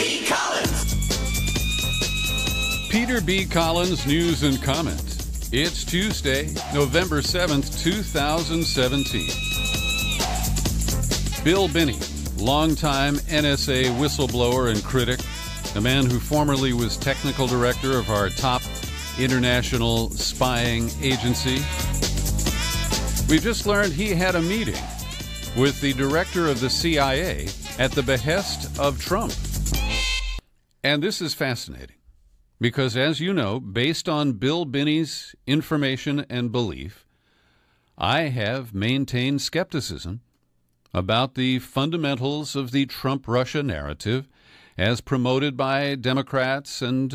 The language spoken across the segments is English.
B. Collins. Peter B. Collins News and Comment. It's Tuesday, November 7th, 2017. Bill Binney, longtime NSA whistleblower and critic, a man who formerly was technical director of our top international spying agency. We've just learned he had a meeting with the director of the CIA at the behest of Trump. And this is fascinating because, as you know, based on Bill Binney's information and belief, I have maintained skepticism about the fundamentals of the Trump-Russia narrative as promoted by Democrats and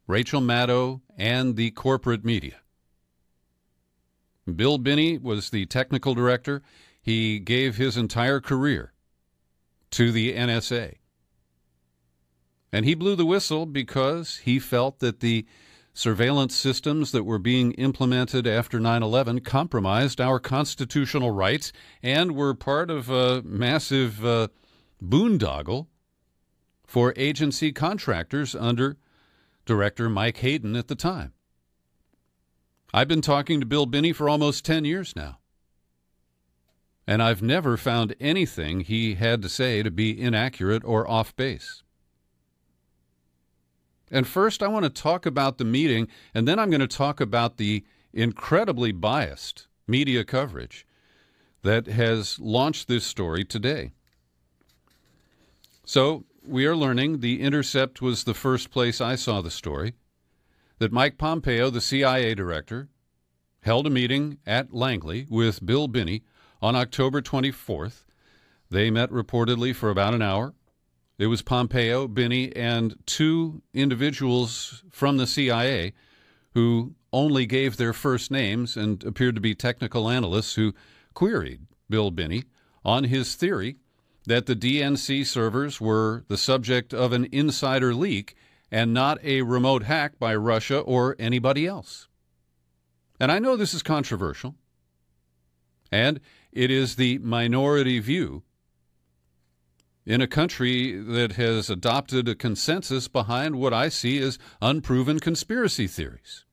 Rachel Maddow and the corporate media. Bill Binney was the technical director. He gave his entire career to the NSA. And he blew the whistle because he felt that the surveillance systems that were being implemented after 9/11 compromised our constitutional rights and were part of a massive boondoggle for agency contractors under Director Mike Hayden at the time. I've been talking to Bill Binney for almost 10 years now, and I've never found anything he had to say to be inaccurate or off base. And first, I want to talk about the meeting, and then I'm going to talk about the incredibly biased media coverage that has launched this story today. So, we are learning, The Intercept was the first place I saw the story, that Mike Pompeo, the CIA director, held a meeting at Langley with Bill Binney on October 24th. They met reportedly for about an hour. It was Pompeo, Binney, and two individuals from the CIA who only gave their first names and appeared to be technical analysts who queried Bill Binney on his theory that the DNC servers were the subject of an insider leak and not a remote hack by Russia or anybody else. And I know this is controversial, and it is the minority view in a country that has adopted a consensus behind what I see as unproven conspiracy theories.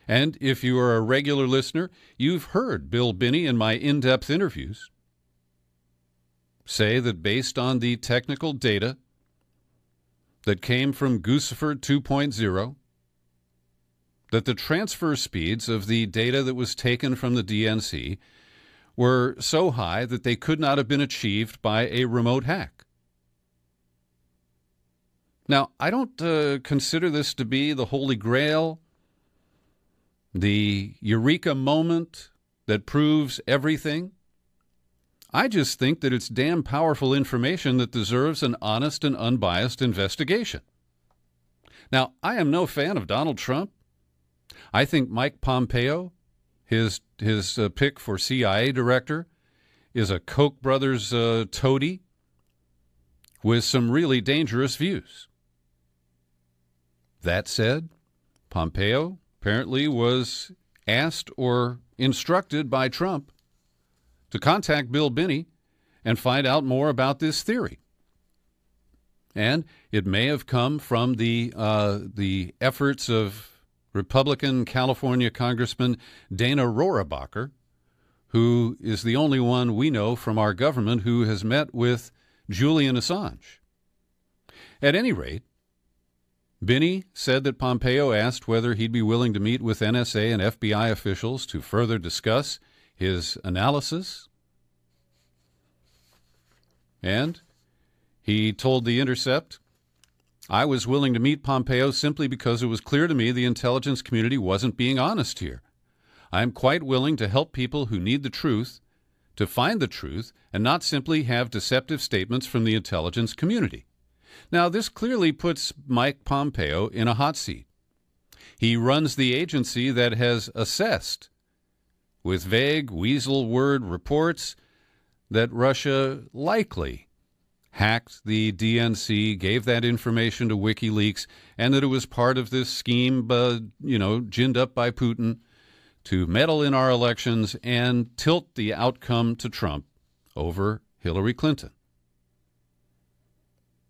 And if you are a regular listener, you've heard Bill Binney in my in-depth interviews say that based on the technical data that came from Guccifer 2.0, that the transfer speeds of the data that was taken from the DNC were so high that they could not have been achieved by a remote hack. Now, I don't consider this to be the Holy Grail, the eureka moment that proves everything. I just think that it's damn powerful information that deserves an honest and unbiased investigation. Now, I am no fan of Donald Trump. I think Mike Pompeo, his pick for CIA director, is a Koch brothers toady with some really dangerous views. That said, Pompeo apparently was asked or instructed by Trump to contact Bill Binney and find out more about this theory. And it may have come from the efforts of Republican California Congressman Dana Rohrabacher, who is the only one we know from our government who has met with Julian Assange. At any rate, Binney said that Pompeo asked whether he'd be willing to meet with NSA and FBI officials to further discuss his analysis. And he told The Intercept, I was willing to meet Pompeo simply because it was clear to me the intelligence community wasn't being honest here. I am quite willing to help people who need the truth to find the truth and not simply have deceptive statements from the intelligence community. Now, this clearly puts Mike Pompeo in a hot seat. He runs the agency that has assessed, with vague weasel word reports, that Russia likely hacked the DNC, gave that information to WikiLeaks, and that it was part of this scheme, ginned up by Putin to meddle in our elections and tilt the outcome to Trump over Hillary Clinton.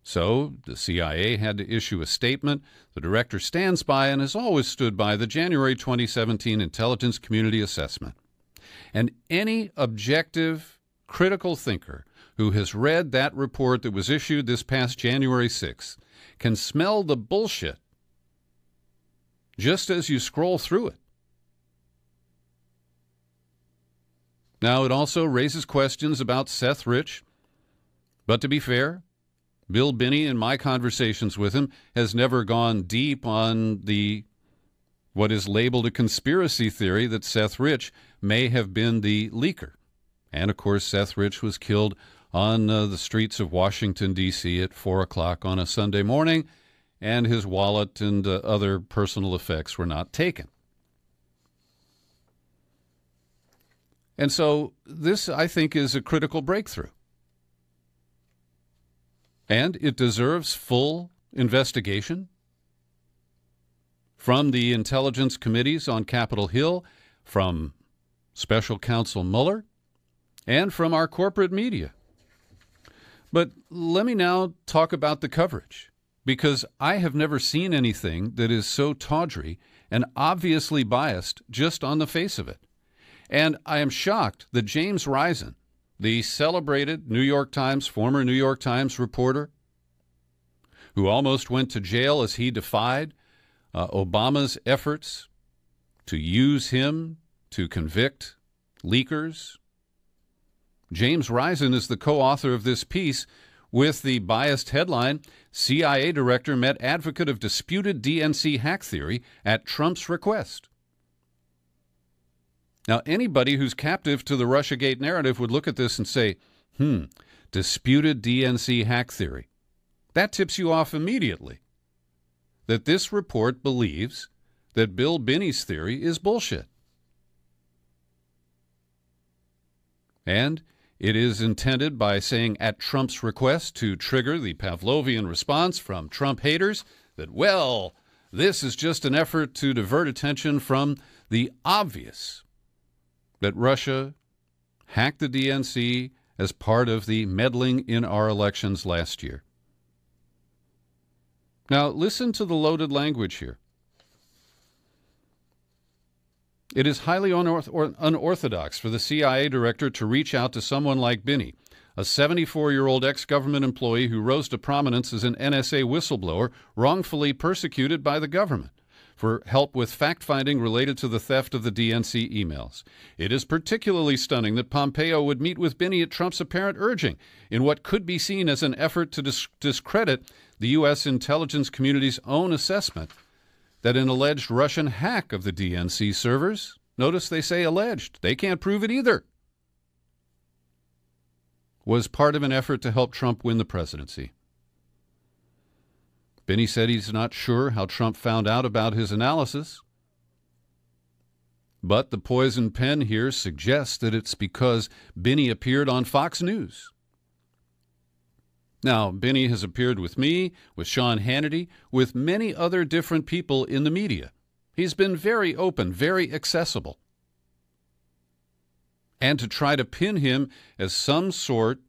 So the CIA had to issue a statement the director stands by and has always stood by, the January 2017 Intelligence Community Assessment. And any objective, critical thinker who has read that report that was issued this past January 6th can smell the bullshit just as you scroll through it. Now, it also raises questions about Seth Rich, but to be fair, Bill Binney, in my conversations with him, has never gone deep on what is labeled a conspiracy theory that Seth Rich may have been the leaker. And, of course, Seth Rich was killed on the streets of Washington, D.C. at 4 o'clock on a Sunday morning, and his wallet and other personal effects were not taken. And so this, I think, is a critical breakthrough. And it deserves full investigation from the intelligence committees on Capitol Hill, from Special Counsel Mueller, and from our corporate media. But let me now talk about the coverage, because I have never seen anything that is so tawdry and obviously biased just on the face of it. And I am shocked that James Risen, the celebrated former New York Times reporter, who almost went to jail as he defied Obama's efforts to use him to convict leakers. James Risen is the co-author of this piece with the biased headline, CIA Director Met Advocate of Disputed DNC Hack Theory at Trump's Request. Now, anybody who's captive to the Russiagate narrative would look at this and say, disputed DNC hack theory. That tips you off immediately that this report believes that Bill Binney's theory is bullshit. And it is intended, by saying at Trump's request, to trigger the Pavlovian response from Trump haters that, well, this is just an effort to divert attention from the obvious that Russia hacked the DNC as part of the meddling in our elections last year. Now, listen to the loaded language here. It is highly unorthodox for the CIA director to reach out to someone like Binney, a 74-year-old ex-government employee who rose to prominence as an NSA whistleblower wrongfully persecuted by the government, for help with fact-finding related to the theft of the DNC emails. It is particularly stunning that Pompeo would meet with Binney at Trump's apparent urging in what could be seen as an effort to discredit the U.S. intelligence community's own assessment that an alleged Russian hack of the DNC servers, notice they say alleged, they can't prove it either, was part of an effort to help Trump win the presidency. Binney said he's not sure how Trump found out about his analysis, but the poison pen here suggests that it's because Binney appeared on Fox News. Now, Binney has appeared with me, with Sean Hannity, with many other different people in the media. He's been very open, very accessible. And to try to pin him as some sort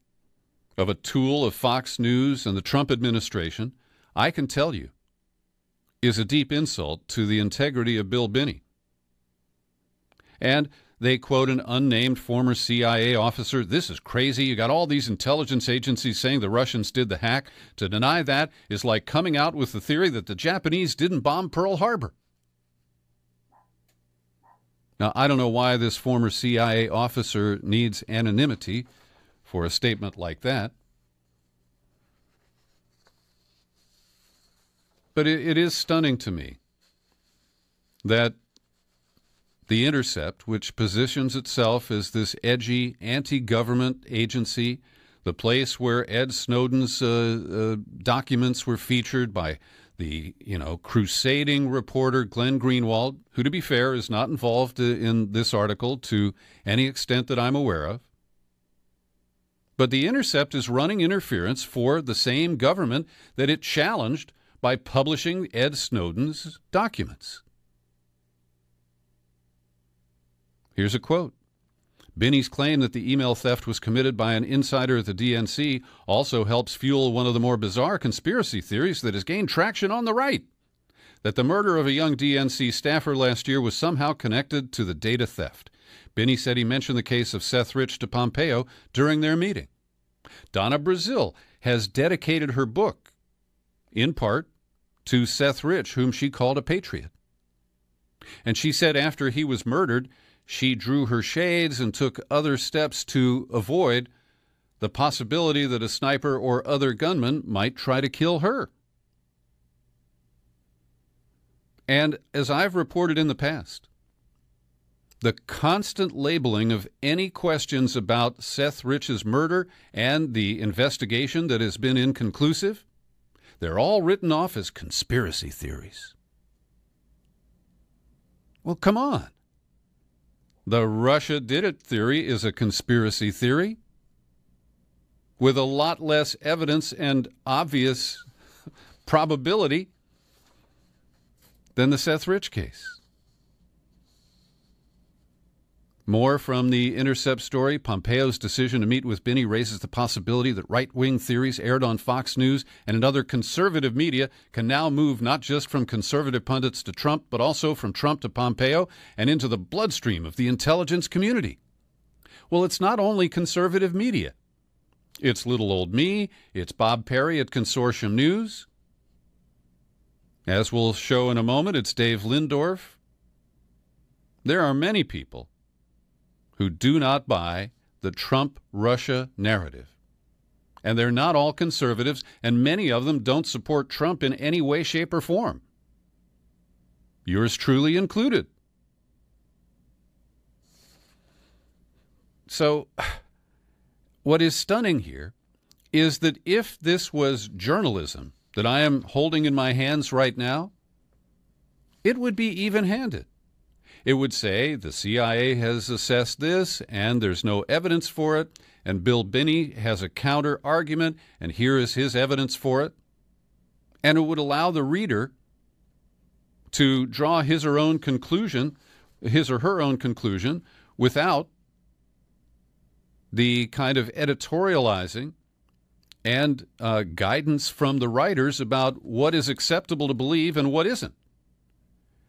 of a tool of Fox News and the Trump administration, I can tell you, is a deep insult to the integrity of Bill Binney. And they quote an unnamed former CIA officer. This is crazy. You got all these intelligence agencies saying the Russians did the hack. To deny that is like coming out with the theory that the Japanese didn't bomb Pearl Harbor. Now, I don't know why this former CIA officer needs anonymity for a statement like that. But it is stunning to me that The Intercept, which positions itself as this edgy anti-government agency, the place where Ed Snowden's documents were featured by the, crusading reporter Glenn Greenwald, who, to be fair, is not involved in this article to any extent that I'm aware of. But The Intercept is running interference for the same government that it challenged by publishing Ed Snowden's documents. Here's a quote. Binney's claim that the email theft was committed by an insider at the DNC also helps fuel one of the more bizarre conspiracy theories that has gained traction on the right, that the murder of a young DNC staffer last year was somehow connected to the data theft. Binney said he mentioned the case of Seth Rich to Pompeo during their meeting. Donna Brazil has dedicated her book, in part, to Seth Rich, whom she called a patriot. And she said after he was murdered, she drew her shades and took other steps to avoid the possibility that a sniper or other gunman might try to kill her. And as I've reported in the past, the constant labeling of any questions about Seth Rich's murder and the investigation that has been inconclusive, they're all written off as conspiracy theories. Well, come on. The Russia did it theory is a conspiracy theory with a lot less evidence and obvious probability than the Seth Rich case. More from the Intercept story. Pompeo's decision to meet with Binney raises the possibility that right-wing theories aired on Fox News and in other conservative media can now move not just from conservative pundits to Trump, but also from Trump to Pompeo and into the bloodstream of the intelligence community. Well, it's not only conservative media. It's little old me. It's Bob Perry at Consortium News. As we'll show in a moment, it's Dave Lindorf. There are many people who do not buy the Trump-Russia narrative. And they're not all conservatives, and many of them don't support Trump in any way, shape, or form. Yours truly included. So, what is stunning here is that if this was journalism that I am holding in my hands right now, it would be even-handed. It would say the CIA has assessed this and there's no evidence for it, and Bill Binney has a counter argument and here is his evidence for it. And it would allow the reader to draw his or her own conclusion without the kind of editorializing and guidance from the writers about what is acceptable to believe and what isn't.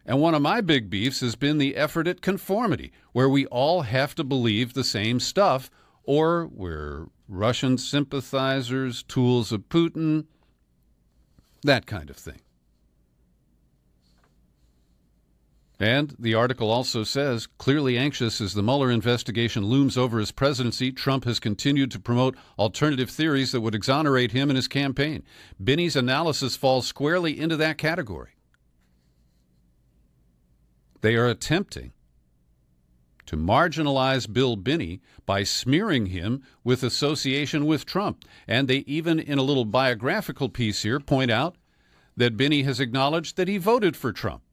And one of my big beefs has been the effort at conformity, where we all have to believe the same stuff, or we're Russian sympathizers, tools of Putin, that kind of thing. And the article also says, clearly anxious as the Mueller investigation looms over his presidency, Trump has continued to promote alternative theories that would exonerate him and his campaign. Binney's analysis falls squarely into that category. They are attempting to marginalize Bill Binney by smearing him with association with Trump. And they even, in a little biographical piece here, point out that Binney has acknowledged that he voted for Trump.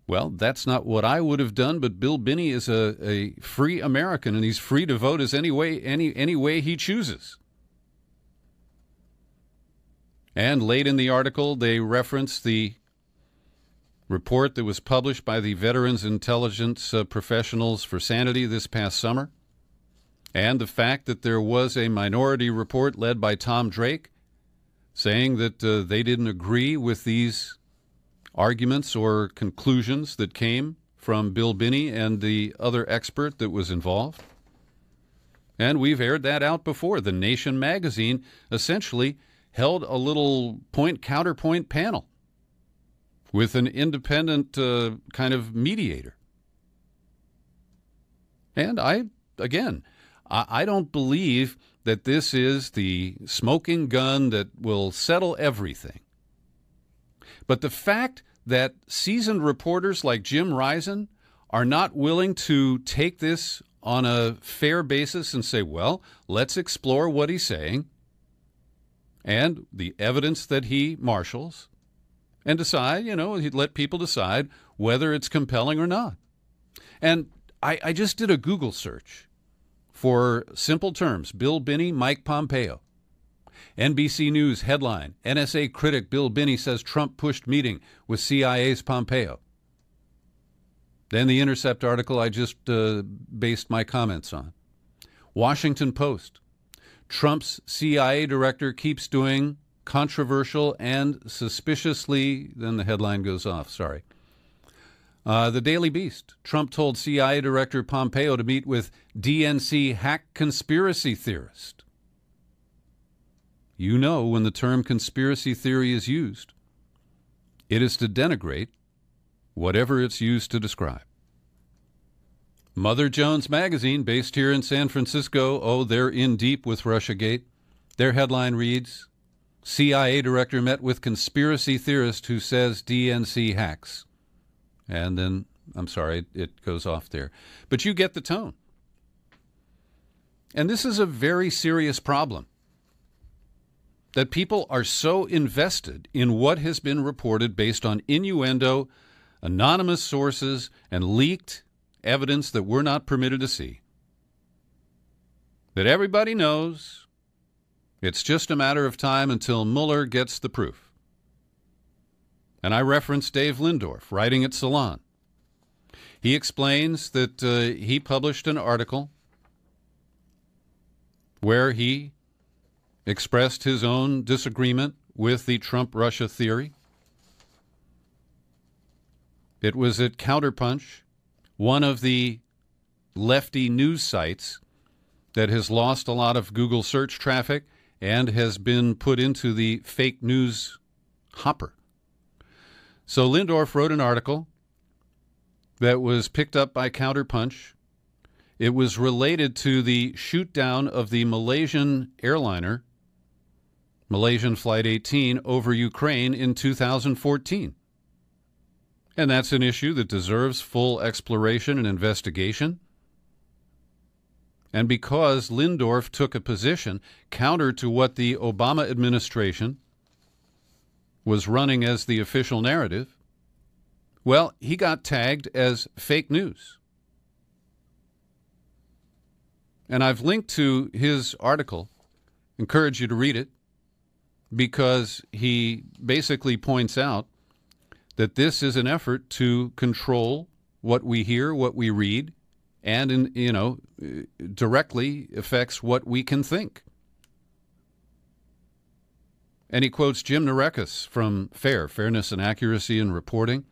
Well, that's not what I would have done, but Bill Binney is a free American, and he's free to vote as any way he chooses. And late in the article, they reference the report that was published by the Veterans Intelligence Professionals for Sanity this past summer, and the fact that there was a minority report led by Tom Drake saying that they didn't agree with these arguments or conclusions that came from Bill Binney and the other expert that was involved. And we've aired that out before. The Nation magazine essentially held a little point-counterpoint panel with an independent kind of mediator. And I don't believe that this is the smoking gun that will settle everything. But the fact that seasoned reporters like Jim Risen are not willing to take this on a fair basis and say, well, let's explore what he's saying and the evidence that he marshals, and decide, he'd let people decide whether it's compelling or not. And I just did a Google search for simple terms: Bill Binney, Mike Pompeo. NBC News headline, NSA critic Bill Binney says Trump pushed meeting with CIA's Pompeo. Then the Intercept article I just based my comments on. Washington Post. Trump's CIA director keeps doing controversial and suspiciously, then the headline goes off, sorry. The Daily Beast. Trump told CIA Director Pompeo to meet with DNC hack conspiracy theorist. You know, when the term conspiracy theory is used, it is to denigrate whatever it's used to describe. Mother Jones Magazine, based here in San Francisco, oh, they're in deep with Russiagate. Their headline reads, CIA director met with conspiracy theorist who says DNC hacks. And then, I'm sorry, it goes off there. But you get the tone. And this is a very serious problem, that people are so invested in what has been reported based on innuendo, anonymous sources, and leaked evidence that we're not permitted to see, that everybody knows it's just a matter of time until Mueller gets the proof. And I referenced Dave Lindorf, writing at Salon. He explains that he published an article where he expressed his own disagreement with the Trump-Russia theory. It was at Counterpunch, one of the lefty news sites that has lost a lot of Google search traffic and has been put into the fake news hopper. So Lindorf wrote an article that was picked up by Counterpunch. It was related to the shoot-down of the Malaysian airliner, Malaysian Flight 18, over Ukraine in 2014. And that's an issue that deserves full exploration and investigation. And because Lindorf took a position counter to what the Obama administration was running as the official narrative, well, he got tagged as fake news. And I've linked to his article, encourage you to read it, because he basically points out that this is an effort to control what we hear, what we read, and, directly affects what we can think. And he quotes Jim Narekas from Fairness and Accuracy in Reporting.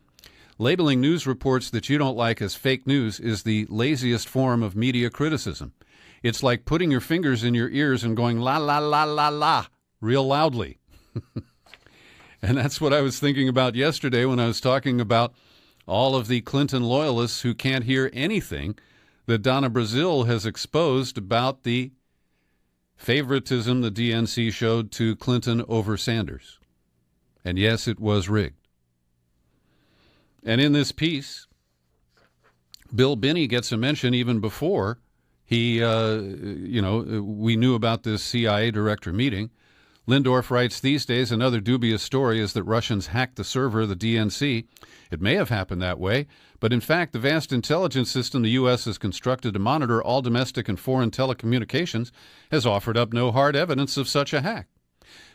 Labeling news reports that you don't like as fake news is the laziest form of media criticism. It's like putting your fingers in your ears and going la, la, la, la, la, real loudly. And that's what I was thinking about yesterday when I was talking about all of the Clinton loyalists who can't hear anything that Donna Brazile has exposed about the favoritism the DNC showed to Clinton over Sanders. And yes, it was rigged. And in this piece, Bill Binney gets a mention even before we knew about this CIA director meeting. Lindorf writes, these days, another dubious story is that Russians hacked the server of the DNC. It may have happened that way, but in fact, the vast intelligence system the U.S. has constructed to monitor all domestic and foreign telecommunications has offered up no hard evidence of such a hack.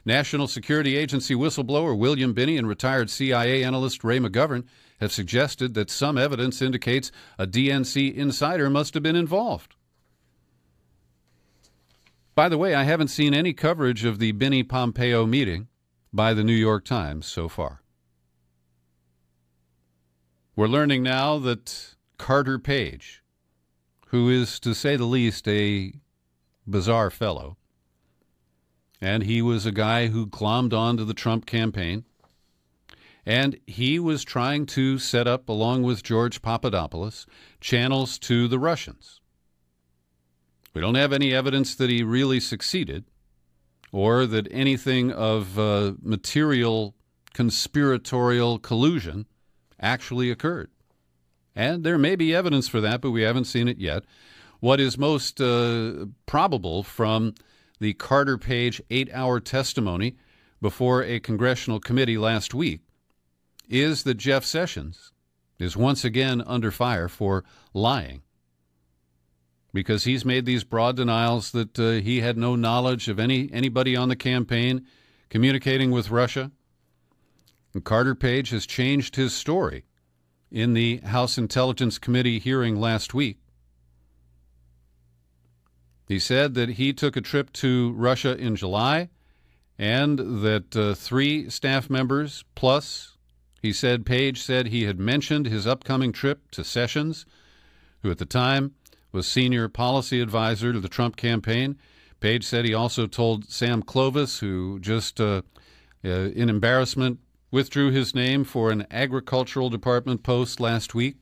National Security Agency whistleblower William Binney and retired CIA analyst Ray McGovern have suggested that some evidence indicates a DNC insider must have been involved. By the way, I haven't seen any coverage of the Binney-Pompeo meeting by the New York Times so far. We're learning now that Carter Page, who is, to say the least, a bizarre fellow, and he was a guy who glommed onto the Trump campaign, and he was trying to set up, along with George Papadopoulos, channels to the Russians. We don't have any evidence that he really succeeded or that anything of material conspiratorial collusion actually occurred. And there may be evidence for that, but we haven't seen it yet. What is most probable from the Carter Page 8-hour testimony before a congressional committee last week is that Jeff Sessions is once again under fire for lying, because he's made these broad denials that he had no knowledge of anybody on the campaign communicating with Russia. And Carter Page has changed his story in the House Intelligence Committee hearing last week. He said that he took a trip to Russia in July and that 3 staff members plus, he said Page said he had mentioned his upcoming trip to Sessions, who at the time was senior policy advisor to the Trump campaign. Page said he also told Sam Clovis, who just in embarrassment withdrew his name for an agricultural department post last week.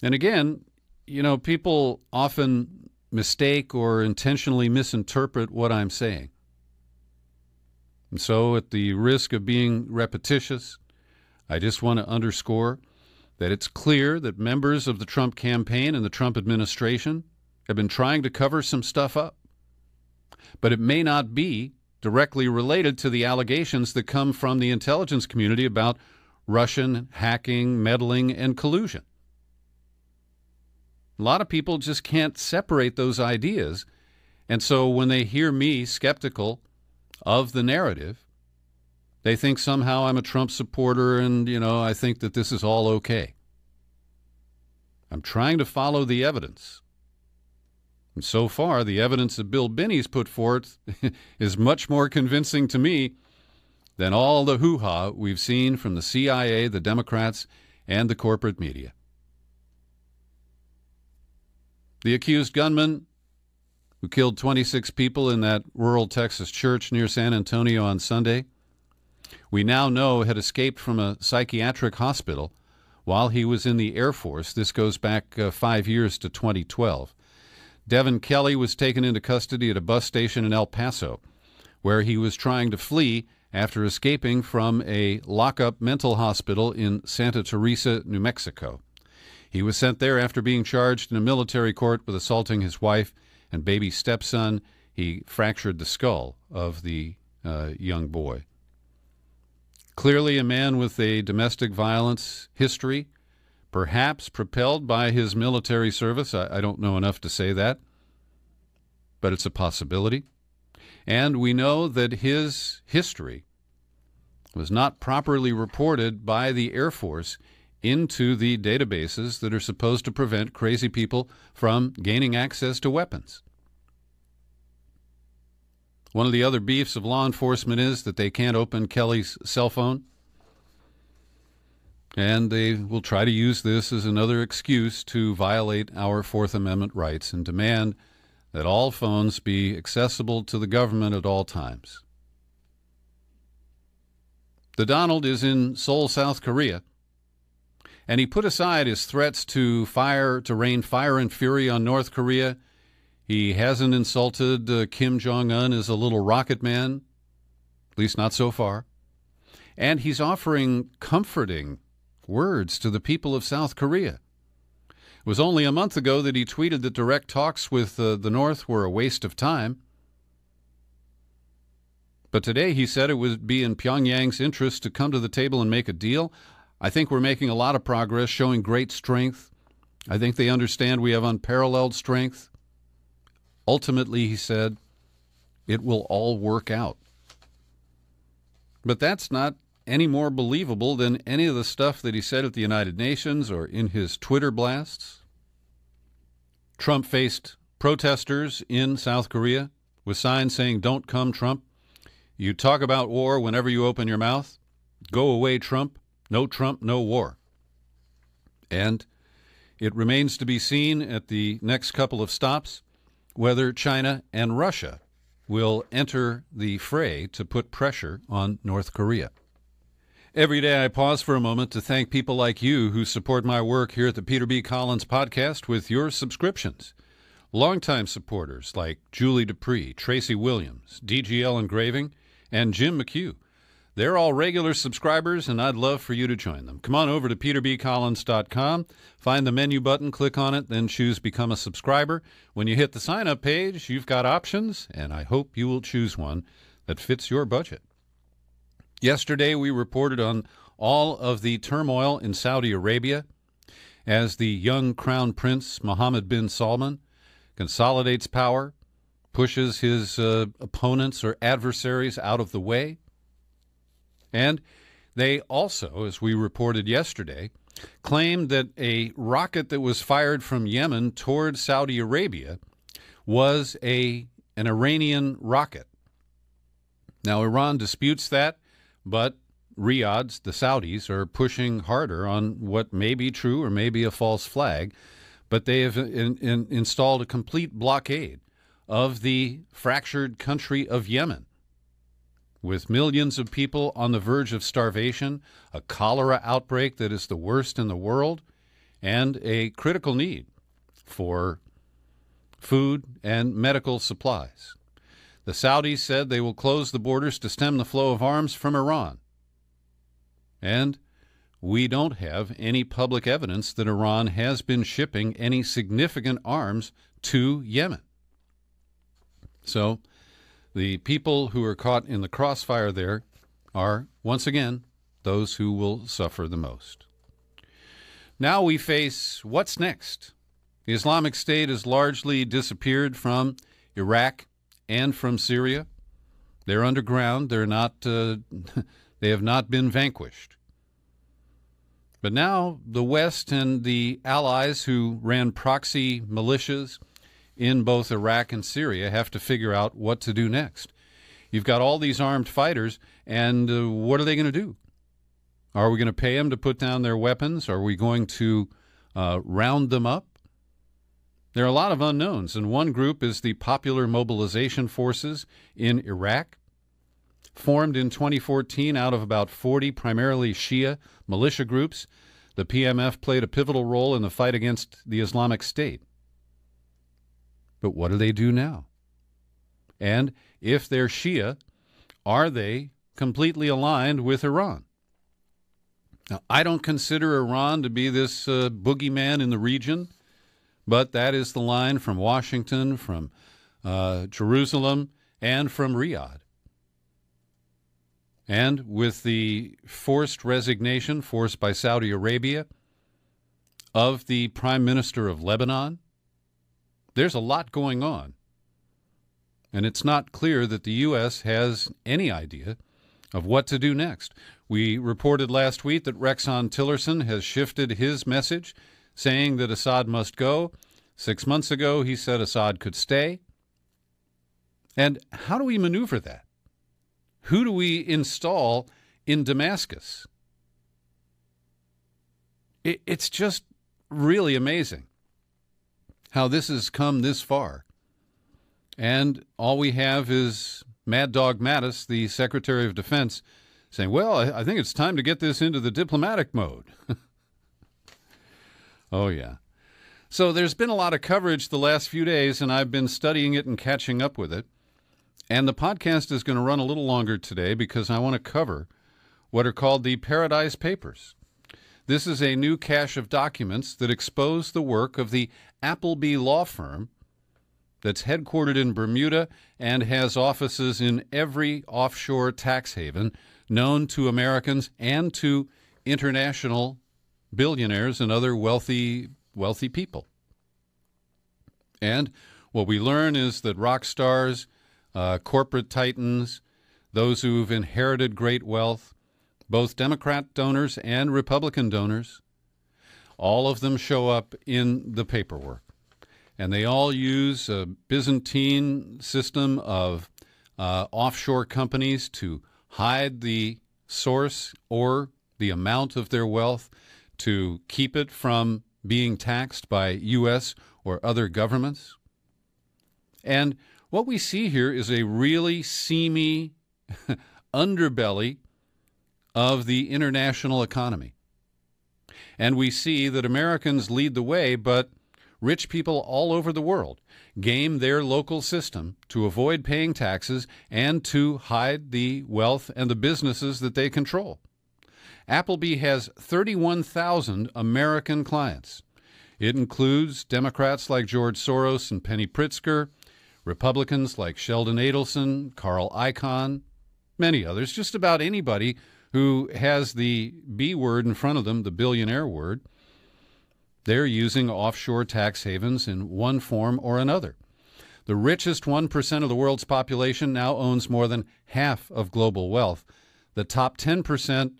And again, you know, people often mistake or intentionally misinterpret what I'm saying. And so at the risk of being repetitious, I just want to underscore that it's clear that members of the Trump campaign and the Trump administration have been trying to cover some stuff up. But it may not be directly related to the allegations that come from the intelligence community about Russian hacking, meddling, and collusion. A lot of people just can't separate those ideas, and so when they hear me skeptical of the narrative, they think somehow I'm a Trump supporter and, you know, I think that this is all okay. I'm trying to follow the evidence. And so far, the evidence that Bill Binney's put forth is much more convincing to me than all the hoo-ha we've seen from the CIA, the Democrats, and the corporate media. The accused gunman who killed 26 people in that rural Texas church near San Antonio on Sunday, we now know had escaped from a psychiatric hospital while he was in the Air Force. This goes back 5 years to 2012. Devin Kelly was taken into custody at a bus station in El Paso, where he was trying to flee after escaping from a lockup mental hospital in Santa Teresa, New Mexico. He was sent there after being charged in a military court with assaulting his wife and baby stepson. He fractured the skull of the young boy. Clearly a man with a domestic violence history, perhaps propelled by his military service. I don't know enough to say that, but it's a possibility. And we know that his history was not properly reported by the Air Force into the databases that are supposed to prevent crazy people from gaining access to weapons. One of the other beefs of law enforcement is that they can't open Kelly's cell phone, and they will try to use this as another excuse to violate our Fourth Amendment rights and demand that all phones be accessible to the government at all times. The Donald is in Seoul, South Korea, and he put aside his threats to rain fire and fury on North Korea. He hasn't insulted Kim Jong-un as a little rocket man, at least not so far. And he's offering comforting words to the people of South Korea. It was only a month ago that he tweeted that direct talks with the North were a waste of time. But today he said it would be in Pyongyang's interest to come to the table and make a deal. I think we're making a lot of progress, showing great strength. I think they understand we have unparalleled strength. Ultimately, he said, it will all work out. But that's not any more believable than any of the stuff that he said at the United Nations or in his Twitter blasts. Trump faced protesters in South Korea with signs saying, "Don't come, Trump. You talk about war whenever you open your mouth. Go away, Trump. No Trump, no war." And it remains to be seen at the next couple of stops whether China and Russia will enter the fray to put pressure on North Korea. Every day I pause for a moment to thank people like you who support my work here at the Peter B. Collins Podcast with your subscriptions. Longtime supporters like Julie Dupree, Tracy Williams, DGL Engraving, and Jim McHugh. They're all regular subscribers, and I'd love for you to join them. Come on over to peterbcollins.com, find the menu button, click on it, then choose Become a Subscriber. When you hit the sign-up page, you've got options, and I hope you will choose one that fits your budget. Yesterday, we reported on all of the turmoil in Saudi Arabia as the young Crown Prince Mohammed bin Salman consolidates power, pushes his opponents or adversaries out of the way. And They also, as we reported yesterday, claimed that a rocket that was fired from Yemen toward Saudi Arabia was an Iranian rocket. Now, Iran disputes that, but Riyadh, the Saudis, are pushing harder on what may be true or may be a false flag, but they have installed a complete blockade of the fractured country of Yemen, with millions of people on the verge of starvation, a cholera outbreak that is the worst in the world, and a critical need for food and medical supplies. The Saudis said they will close the borders to stem the flow of arms from Iran. And we don't have any public evidence that Iran has been shipping any significant arms to Yemen. So the people who are caught in the crossfire there are, once again, those who will suffer the most. Now we face what's next. The Islamic State has largely disappeared from Iraq and from Syria. They're underground. They're not. They have not been vanquished. But now the West and the allies who ran proxy militias in both Iraq and Syria have to figure out what to do next. You've got all these armed fighters, and what are they going to do? Are we going to pay them to put down their weapons? Are we going to round them up? There are a lot of unknowns, and one group is the Popular Mobilization Forces in Iraq, formed in 2014 out of about 40 primarily Shia militia groups. The PMF played a pivotal role in the fight against the Islamic State. But what do they do now? And if they're Shia, are they completely aligned with Iran? Now, I don't consider Iran to be this boogeyman in the region, but that is the line from Washington, from Jerusalem, and from Riyadh. And with the forced resignation, forced by Saudi Arabia, of the Prime Minister of Lebanon, there's a lot going on. And it's not clear that the U.S. has any idea of what to do next. We reported last week that Rexon Tillerson has shifted his message, saying that Assad must go. 6 months ago, he said Assad could stay. And how do we maneuver that? Who do we install in Damascus? It's just really amazing how this has come this far. And all we have is Mad Dog Mattis, the Secretary of Defense, saying, well, I think it's time to get this into the diplomatic mode. Oh, yeah. So there's been a lot of coverage the last few days, and I've been studying it and catching up with it. And the podcast is going to run a little longer today because I want to cover what are called the Paradise Papers. This is a new cache of documents that expose the work of the Appleby law firm that's headquartered in Bermuda and has offices in every offshore tax haven known to Americans and to international billionaires and other wealthy people. And what we learn is that rock stars, corporate titans, those who've inherited great wealth, both Democrat donors and Republican donors, all of them show up in the paperwork. And they all use a Byzantine system of offshore companies to hide the source or the amount of their wealth, to keep it from being taxed by U.S. or other governments. And what we see here is a really seamy underbelly of the international economy. And we see that Americans lead the way, but rich people all over the world game their local system to avoid paying taxes and to hide the wealth and the businesses that they control. Appleby has 31,000 American clients. It includes Democrats like George Soros and Penny Pritzker, Republicans like Sheldon Adelson, Carl Icahn, many others, just about anybody who has the B word in front of them, the billionaire word. They're using offshore tax havens in one form or another. The richest 1% of the world's population now owns more than half of global wealth. The top 10%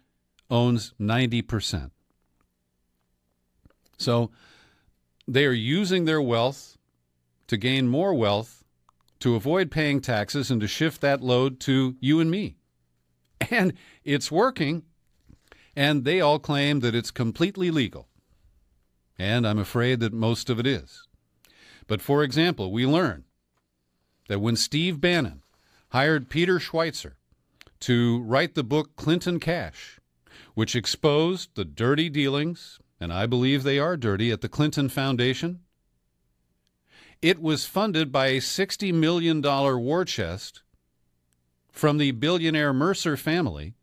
owns 90%. So they are using their wealth to gain more wealth, to avoid paying taxes, and to shift that load to you and me. And it's working, and they all claim that it's completely legal. And I'm afraid that most of it is. But for example, we learn that when Steve Bannon hired Peter Schweitzer to write the book Clinton Cash, which exposed the dirty dealings, and I believe they are dirty, at the Clinton Foundation, it was funded by a $60 million war chest from the billionaire Mercer family,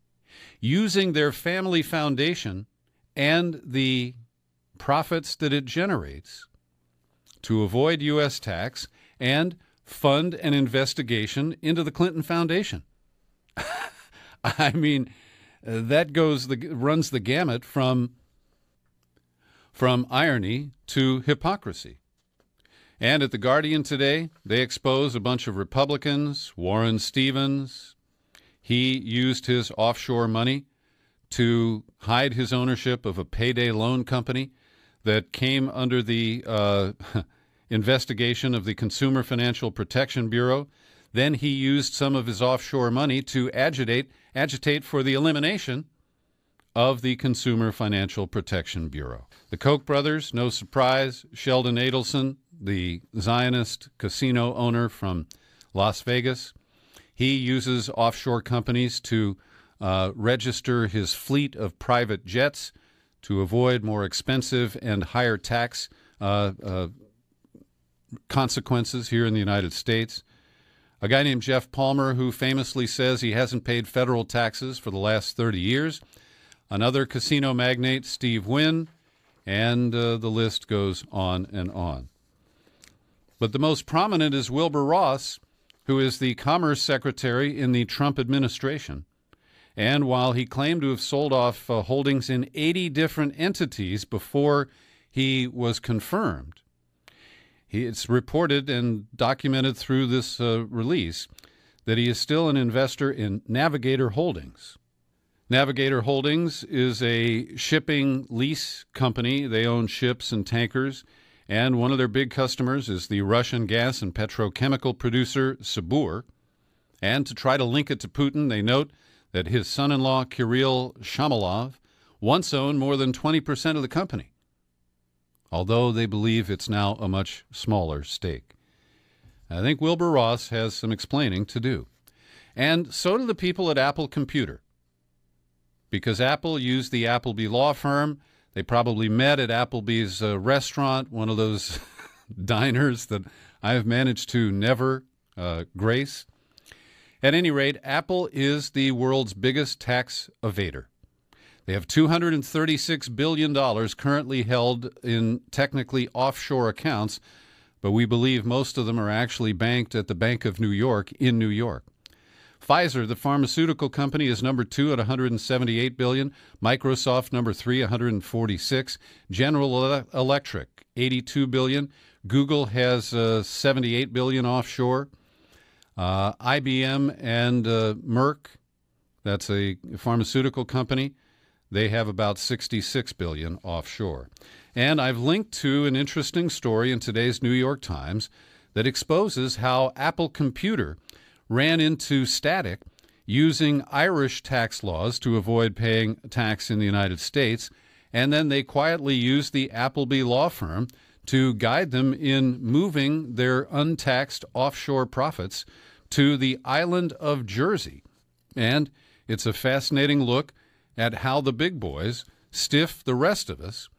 using their family foundation and the profits that it generates to avoid U.S. tax and fund an investigation into the Clinton Foundation. I mean, that runs the gamut from irony to hypocrisy. And at The Guardian today, they expose a bunch of Republicans. Warren Stevens, he used his offshore money to hide his ownership of a payday loan company that came under the investigation of the Consumer Financial Protection Bureau. Then he used some of his offshore money to agitate for the elimination of the Consumer Financial Protection Bureau. The Koch brothers, no surprise. Sheldon Adelson, the Zionist casino owner from Las Vegas, he uses offshore companies to register his fleet of private jets to avoid more expensive and higher tax consequences here in the United States. A guy named Jeff Palmer, who famously says he hasn't paid federal taxes for the last 30 years. Another casino magnate, Steve Wynn, and the list goes on and on. But the most prominent is Wilbur Ross, who is the Commerce Secretary in the Trump administration. And while he claimed to have sold off holdings in 80 different entities before he was confirmed, it's reported and documented through this release that he is still an investor in Navigator Holdings. Navigator Holdings is a shipping lease company. They own ships and tankers, and one of their big customers is the Russian gas and petrochemical producer Sabur. And to try to link it to Putin, they note that his son-in-law, Kirill Shamalov, once owned more than 20% of the company, although they believe it's now a much smaller stake. I think Wilbur Ross has some explaining to do. And so do the people at Apple Computer, because Apple used the Appleby law firm. They probably met at Applebee's restaurant, one of those diners that I have managed to never grace. At any rate, Apple is the world's biggest tax evader. They have $236 billion currently held in technically offshore accounts, but we believe most of them are actually banked at the Bank of New York in New York. Pfizer, the pharmaceutical company, is number 2 at $178 billion. Microsoft, number 3, $146. General Electric, $82 billion. Google has $78 billion offshore. IBM and Merck, that's a pharmaceutical company, they have about $66 billion offshore. And I've linked to an interesting story in today's New York Times that exposes how Apple Computer ran into static using Irish tax laws to avoid paying tax in the United States, and then they quietly used the Appleby law firm to guide them in moving their untaxed offshore profits to the island of Jersey. And it's a fascinating look at how the big boys stiff the rest of us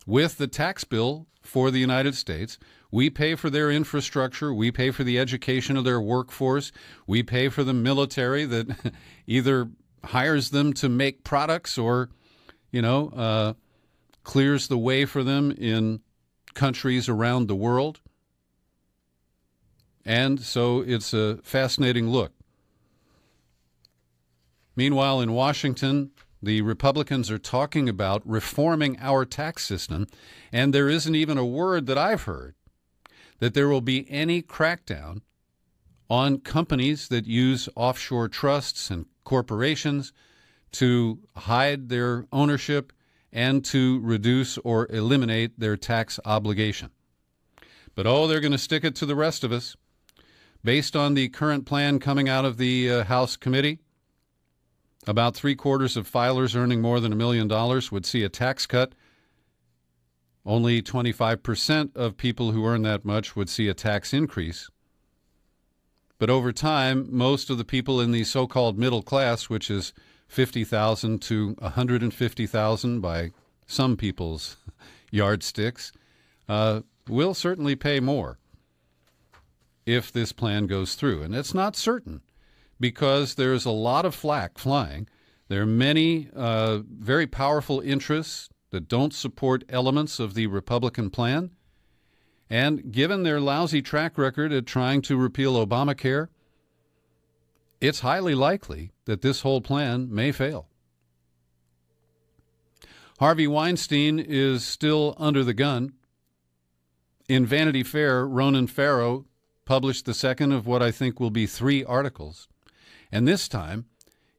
with the tax bill for the United States. We pay for their infrastructure. We pay for the education of their workforce. We pay for the military that either hires them to make products or, clears the way for them in countries around the world. And so it's a fascinating look. Meanwhile, in Washington, the Republicans are talking about reforming our tax system, and there isn't even a word that I've heard that there will be any crackdown on companies that use offshore trusts and corporations to hide their ownership and to reduce or eliminate their tax obligation. But, they're going to stick it to the rest of us. Based on the current plan coming out of the House committee, about 3/4 of filers earning more than $1 million would see a tax cut. Only 25% of people who earn that much would see a tax increase. But over time, most of the people in the so-called middle class, which is $50,000 to $150,000 by some people's yardsticks, will certainly pay more if this plan goes through. And it's not certain, because there's a lot of flack flying. There are many very powerful interests that don't support elements of the Republican plan. And given their lousy track record at trying to repeal Obamacare, it's highly likely that this whole plan may fail. Harvey Weinstein is still under the gun. In Vanity Fair, Ronan Farrow published the second of what I think will be 3 articles. And this time,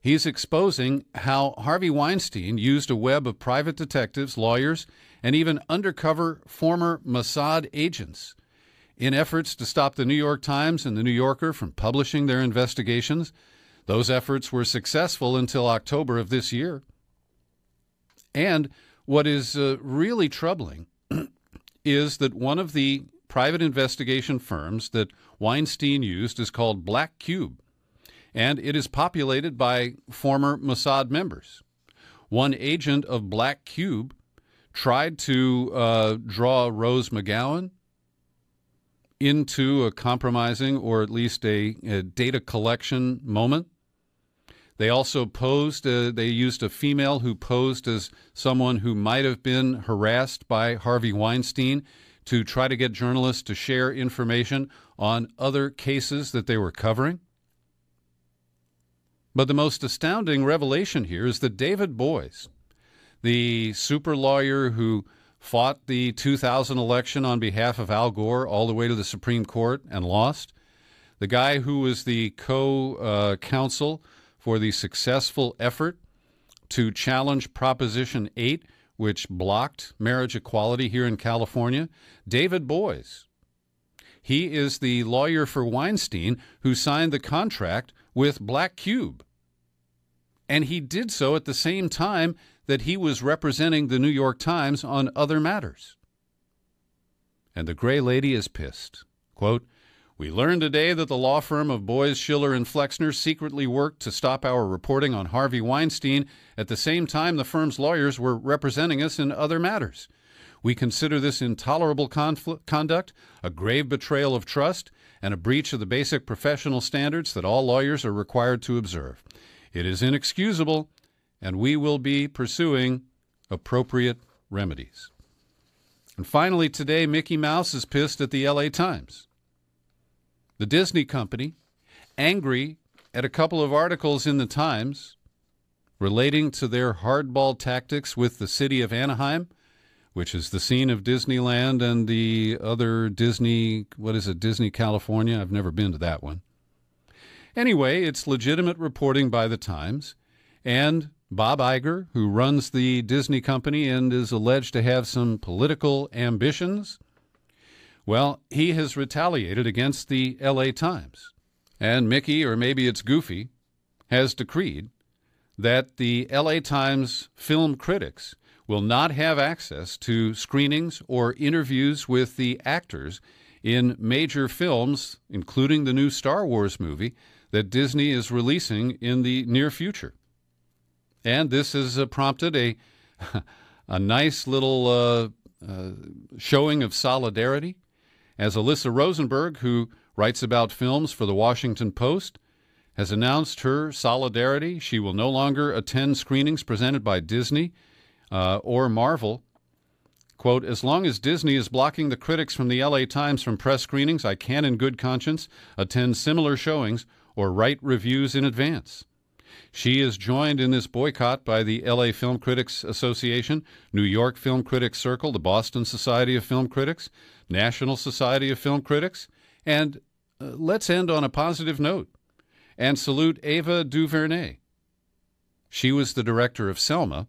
he's exposing how Harvey Weinstein used a web of private detectives, lawyers, and even undercover former Mossad agents in efforts to stop the New York Times and the New Yorker from publishing their investigations. Those efforts were successful until October of this year. And what is really troubling is that one of the private investigation firms that Weinstein used is called Black Cube, and it is populated by former Mossad members. One agent of Black Cube tried to draw Rose McGowan into a compromising, or at least a data collection moment. They also posed, they used a female who posed as someone who might have been harassed by Harvey Weinstein to try to get journalists to share information on other cases that they were covering. But the most astounding revelation here is that David Boies, the super lawyer who fought the 2000 election on behalf of Al Gore all the way to the Supreme Court and lost, the guy who was the co-counsel for the successful effort to challenge Proposition 8, which blocked marriage equality here in California, David Boies. He is the lawyer for Weinstein who signed the contract with Black Cube. And he did so at the same time that he was representing the New York Times on other matters. And the gray lady is pissed. Quote, "We learned today that the law firm of Boies, Schiller, and Flexner secretly worked to stop our reporting on Harvey Weinstein. At the same time, the firm's lawyers were representing us in other matters. We consider this intolerable conduct, a grave betrayal of trust, and a breach of the basic professional standards that all lawyers are required to observe. It is inexcusable, and we will be pursuing appropriate remedies." And finally today, Mickey Mouse is pissed at the LA Times. The Disney company, angry at a couple of articles in the Times relating to their hardball tactics with the city of Anaheim, which is the scene of Disneyland and the other Disney, Disney California? I've never been to that one. Anyway, it's legitimate reporting by the Times, and Bob Iger, who runs the Disney company and is alleged to have some political ambitions, well, he has retaliated against the LA Times. And Mickey, or maybe it's Goofy, has decreed that the LA Times film critics will not have access to screenings or interviews with the actors in major films, including the new Star Wars movie that Disney is releasing in the near future. And this has prompted a nice little showing of solidarity, as Alyssa Rosenberg, who writes about films for the Washington Post, has announced her solidarity. She will no longer attend screenings presented by Disney or Marvel. Quote, "As long as Disney is blocking the critics from the LA Times from press screenings, I can in good conscience attend similar showings or write reviews in advance." She is joined in this boycott by the LA Film Critics Association, New York Film Critics Circle, the Boston Society of Film Critics, National Society of Film Critics, and let's end on a positive note and salute Ava DuVernay. She was the director of Selma,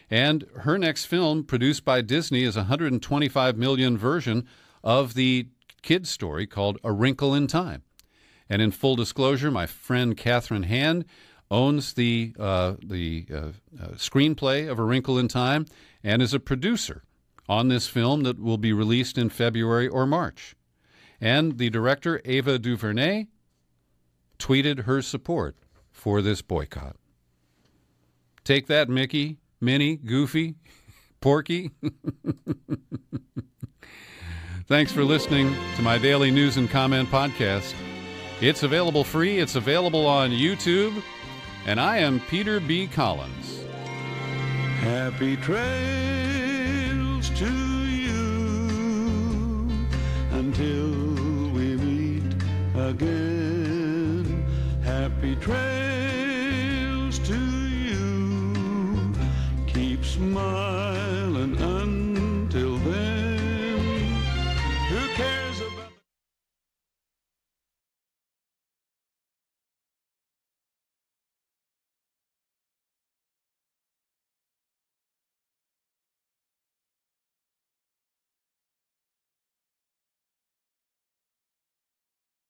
and her next film, produced by Disney, is a $125 million version of the kid's story called A Wrinkle in Time. And in full disclosure, my friend Catherine Hand owns the screenplay of A Wrinkle in Time and is a producer on this film that will be released in February or March. And the director, Ava DuVernay, tweeted her support for this boycott. Take that, Mickey, Minnie, Goofy, Porky. Thanks for listening to my daily news and comment podcast. It's available free. It's available on YouTube. And I am Peter B. Collins. Happy trails to you until we meet again. Happy trails to you. Keep smiling.